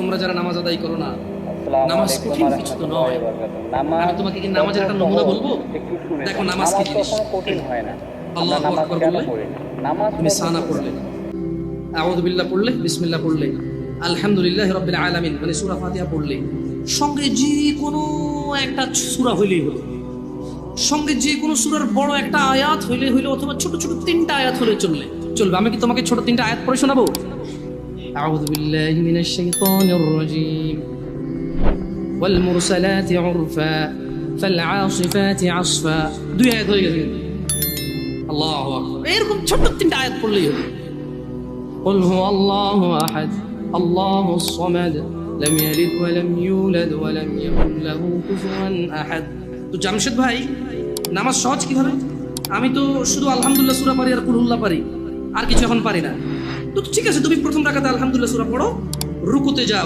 তোমরা যারা নামাজ আদায় করো না, আসসালামু নামাজ আলাইকুম কঠিন ওয়া কিছু তো রাহমাতুল্লাহি নয়। ওয়া বারাকাতুহু। আমি তোমাকে কি নামাজের একটা নমুনা বলবো? একটু শুনে দেখো নাও। নামাজ কি জিনিস। কখনো কঠিন হয় না। আল্লাহু আমরা নামাজ আকবার কেন বললে, পড়ি না? নামাজ তুমি সানা পড়লে, আউযু বিল্লাহ পড়লে, বিসমিল্লাহ পড়লে, আলহামদুলিল্লাহি রাব্বিল আলামিন মানে সূরা ফাতিহা পড়লে, সঙ্গে যে কোনো একটা সূরা হইলেই হলো, সঙ্গে যে কোনো সূরার বড় একটা আয়াত হইলে হইলো, অথবা ছোট ছোট তিনটা আয়াত হলে চলবে। আমি কি তোমাকে ছোট তিনটা আয়াত পড়ে শোনাবো? আউযু বিল্লাহি মিনাশ শাইতানির রাজীম। ওয়াল মুরসালাতি উরফা ফাল আসিফাতি আসফা। দুই আয়াত হয়ে গেছে। আল্লাহু আকবার। এরকম ছোট তিনটা আয়াত পড়লেই হলো। قل هو الله أحد الله الصمد لم يلد ولم يولد ولم يكن له كفوا أحد। তো জামশেদ ভাই, নামাজ সহজ কিভাবে? আমি তো শুধু আলহামদুলিল্লাহ সূরা পারি আর কুলহুল্লাহ পারি, আর কিছু এখন পারি না। তো ঠিক আছে, তুমি প্রথম রাকাতে আলহামদুলিল্লাহ সূরা পড়ো, রুকুতে যাও,